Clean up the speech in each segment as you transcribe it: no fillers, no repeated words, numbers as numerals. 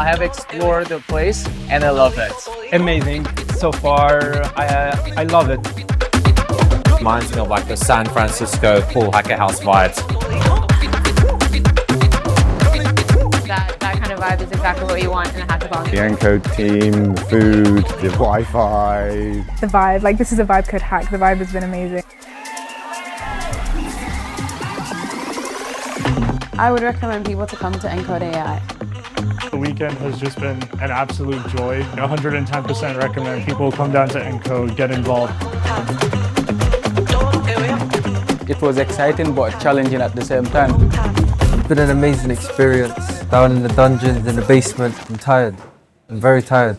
have explored the place and I love it. Amazing. So far, I love it. Reminds me of like the San Francisco cool hacker house vibes. That kind of vibe is exactly what you want in a hackathon. The Encode team, the food, the Wi-Fi. The vibe, like this is a vibe code hack. The vibe has been amazing. I would recommend people to come to Encode AI. The weekend has just been an absolute joy. 110% recommend people come down to Encode, get involved. It was exciting but challenging at the same time. It's been an amazing experience. Down in the dungeons, in the basement, I'm tired. I'm very tired.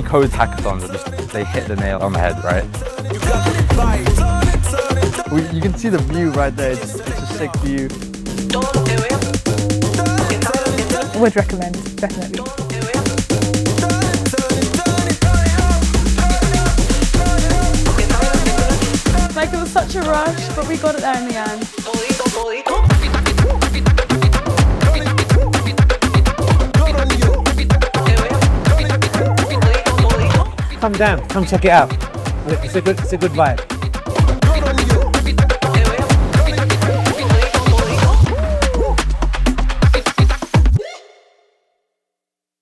Coding Hackathons, they hit the nail on the head, right? You can see the view right there. It's a sick view. Would recommend, definitely. Like it was such a rush, but we got it there in the end. Come down, come check it out. It's a good vibe.